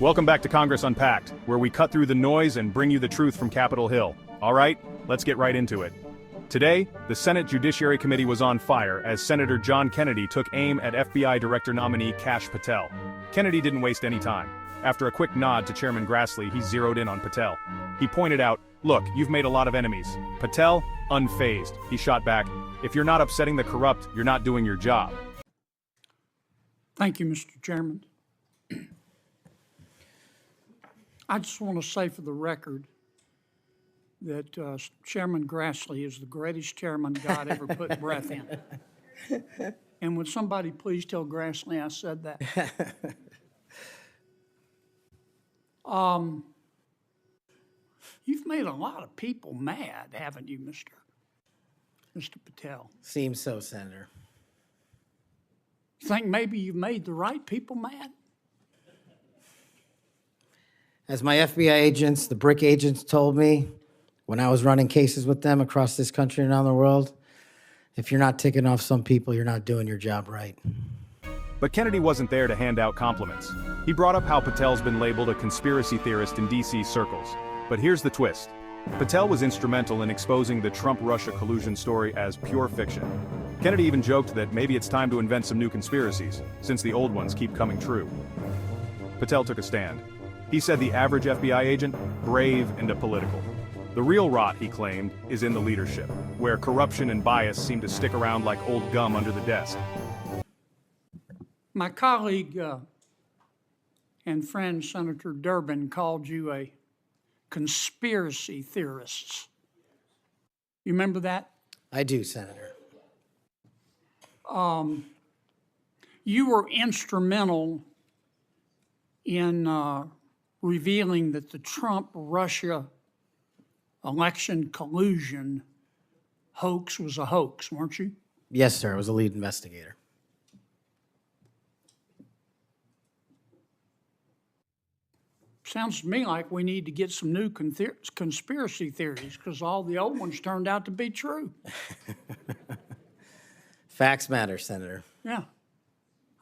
Welcome back to Congress Unpacked, where we cut through the noise and bring you the truth from Capitol Hill. All right, let's get right into it. Today, the Senate Judiciary Committee was on fire as Senator John Kennedy took aim at FBI Director nominee Kash Patel. Kennedy didn't waste any time. After a quick nod to Chairman Grassley, he zeroed in on Patel. He pointed out, "Look, you've made a lot of enemies." Patel, unfazed, he shot back, "If you're not upsetting the corrupt, you're not doing your job." Thank you, Mr. Chairman. I just want to say for the record that Chairman Grassley is the greatest chairman God ever put breath in. And would somebody please tell Grassley I said that? You've made a lot of people mad, haven't you, Mr. Patel? Seems so, Senator. You think maybe you've made the right people mad? As my FBI agents, the BRIC agents told me when I was running cases with them across this country and around the world, if you're not ticking off some people, you're not doing your job right. But Kennedy wasn't there to hand out compliments. He brought up how Patel's been labeled a conspiracy theorist in DC circles. But here's the twist. Patel was instrumental in exposing the Trump-Russia collusion story as pure fiction. Kennedy even joked that maybe it's time to invent some new conspiracies, since the old ones keep coming true. Patel took a stand. He said the average FBI agent, brave and apolitical. The real rot, he claimed, is in the leadership, where corruption and bias seem to stick around like old gum under the desk. My colleague and friend Senator Durbin called you a conspiracy theorist. You remember that? I do, Senator. You were instrumental in revealing that the Trump-Russia election collusion hoax was a hoax, weren't you? Yes, sir. I was a lead investigator. Sounds to me like we need to get some new conspiracy theories because all the old ones turned out to be true. Facts matter, Senator. Yeah.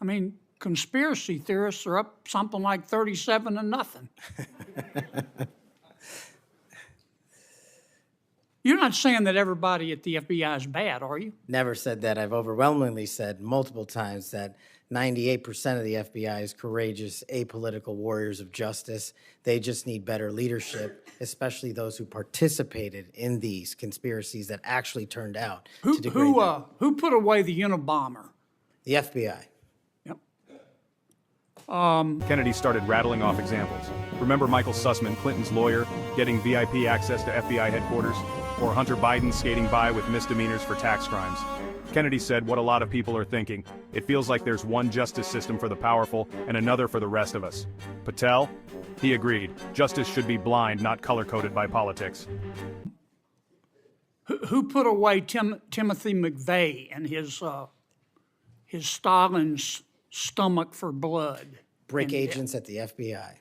I mean, conspiracy theorists are up something like 37-0. You're not saying that everybody at the FBI is bad, are you? Never said that. I've overwhelmingly said multiple times that 98% of the FBI is courageous, apolitical warriors of justice. They just need better leadership, especially those who participated in these conspiracies that actually turned out to degrade them. Who put away the Unabomber? The FBI. Yep. Kennedy started rattling off examples. Remember Michael Sussman, Clinton's lawyer, getting VIP access to FBI headquarters? Or Hunter Biden skating by with misdemeanors for tax crimes? Kennedy said what a lot of people are thinking. It feels like there's one justice system for the powerful and another for the rest of us. Patel? He agreed. Justice should be blind, not color-coded by politics. Who put away Timothy McVeigh and his Stalin's stomach for blood? BRIC agents at the FBI.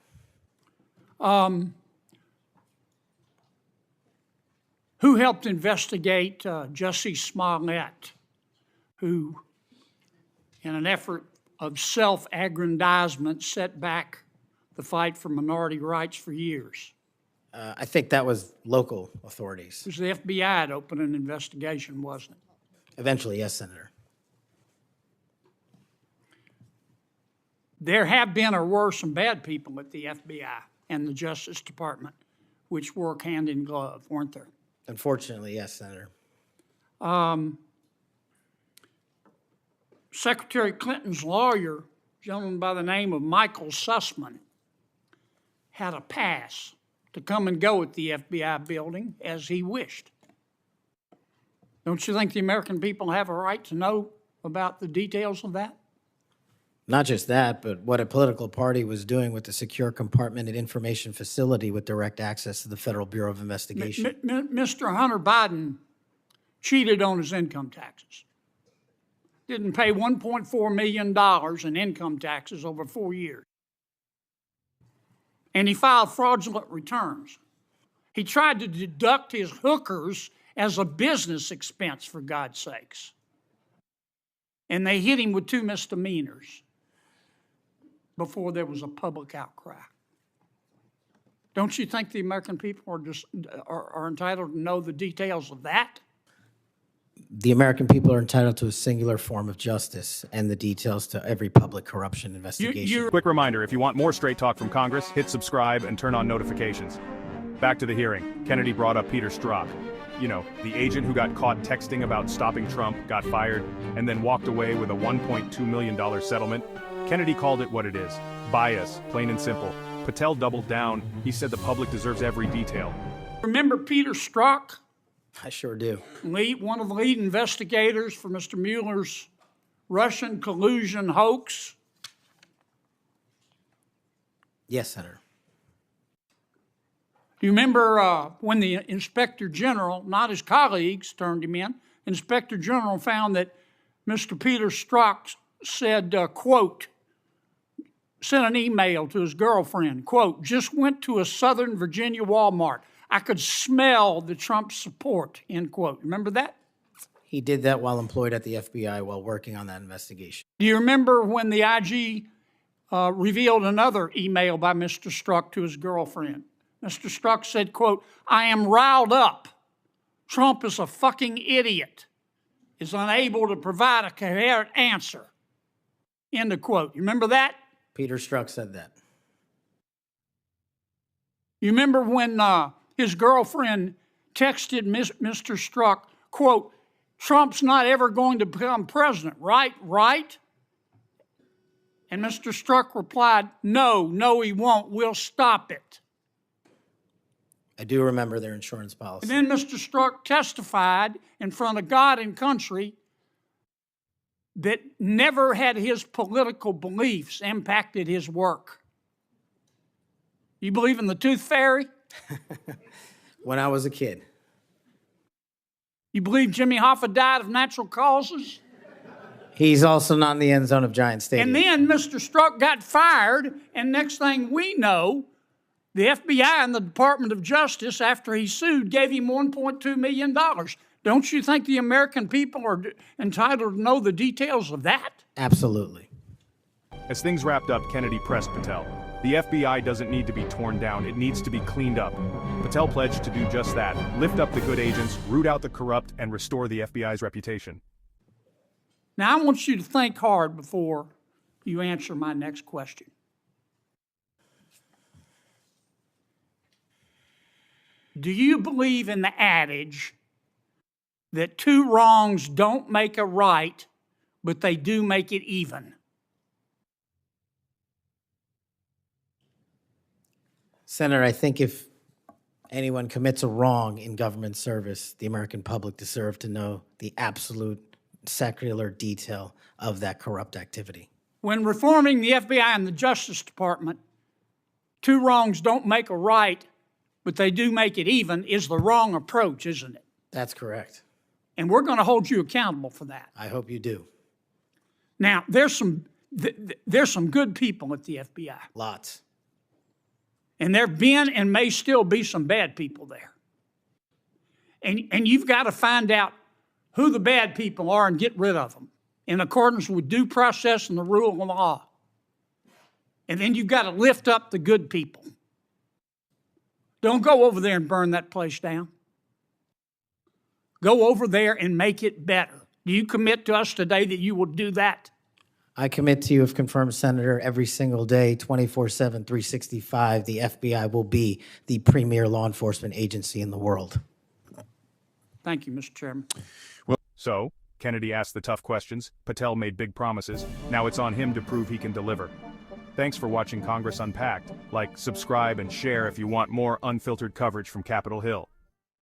Who helped investigate Jussie Smollett, who, in an effort of self-aggrandizement, set back the fight for minority rights for years? I think that was local authorities. It was the FBI that opened an investigation, wasn't it? Eventually, yes, Senator. There have been or were some bad people at the FBI and the Justice Department, which work hand in glove, weren't there? Unfortunately, yes, Senator. Secretary Clinton's lawyer, a gentleman by the name of Michael Sussman, had a pass to come and go at the FBI building as he wished. Don't you think the American people have a right to know about the details of that? Not just that, but what a political party was doing with the secure compartmented information facility with direct access to the Federal Bureau of Investigation. Mr. Hunter Biden cheated on his income taxes. Didn't pay $1.4 million in income taxes over 4 years. And he filed fraudulent returns. He tried to deduct his hookers as a business expense, for God's sakes. And they hit him with 2 misdemeanors before there was a public outcry. Don't you think the American people are entitled to know the details of that? The American people are entitled to a singular form of justice and the details to every public corruption investigation. Quick reminder, if you want more straight talk from Congress, hit subscribe and turn on notifications. Back to the hearing. Kennedy brought up Peter Strzok. You know, the agent who got caught texting about stopping Trump, got fired, and then walked away with a $1.2 million settlement. Kennedy called it what it is. Bias, plain and simple. Patel doubled down. He said the public deserves every detail. Remember Peter Strzok? I sure do. One of the lead investigators for Mr. Mueller's Russian collusion hoax? Yes, Senator. Do you remember when the Inspector General, not his colleagues, turned him in? Inspector General found that Mr. Peter Strzok said, quote, sent an email to his girlfriend, quote, just went to a Southern Virginia Walmart. I could smell the Trump support, end quote. Remember that? He did that while employed at the FBI while working on that investigation. Do you remember when the IG revealed another email by Mr. Strzok to his girlfriend? Mr. Strzok said, quote, I am riled up. Trump is a fucking idiot, is unable to provide a coherent answer, end of quote. You remember that? Peter Strzok said that. You remember when his girlfriend texted Mr. Strzok, quote, Trump's not ever going to become president, right? Right? And Mr. Strzok replied, no, he won't. We'll stop it. I do remember their insurance policy. And then Mr. Strzok testified in front of God and country that never had his political beliefs impacted his work. You believe in the tooth fairy? When I was a kid. You believe Jimmy Hoffa died of natural causes? He's also not in the end zone of Giant Stadium. And then Mr. Strzok got fired, and next thing we know, the FBI and the Department of Justice, after he sued, gave him $1.2 million. Don't you think the American people are entitled to know the details of that? Absolutely. As things wrapped up, Kennedy pressed Patel. The FBI doesn't need to be torn down, it needs to be cleaned up. Patel pledged to do just that, lift up the good agents, root out the corrupt, and restore the FBI's reputation. Now, I want you to think hard before you answer my next question. Do you believe in the adage that two wrongs don't make a right, but they do make it even? Senator, I think if anyone commits a wrong in government service, the American public deserve to know the absolute secular detail of that corrupt activity. When reforming the FBI and the Justice Department, two wrongs don't make a right, but they do make it even, is the wrong approach, isn't it? That's correct. And we're going to hold you accountable for that. I hope you do. Now, there's some good people at the FBI. Lots. And there have been and may still be some bad people there. And you've got to find out who the bad people are and get rid of them in accordance with due process and the rule of law. And then you've got to lift up the good people. Don't go over there and burn that place down. Go over there and make it better. Do you commit to us today that you will do that? I commit to you, if confirmed, Senator, every single day, 24/7, 365, the FBI will be the premier law enforcement agency in the world. Thank you, Mr. Chairman. So, Kennedy asked the tough questions, Patel made big promises, now it's on him to prove he can deliver. Thanks for watching Congress Unpacked. Like, subscribe, and share if you want more unfiltered coverage from Capitol Hill.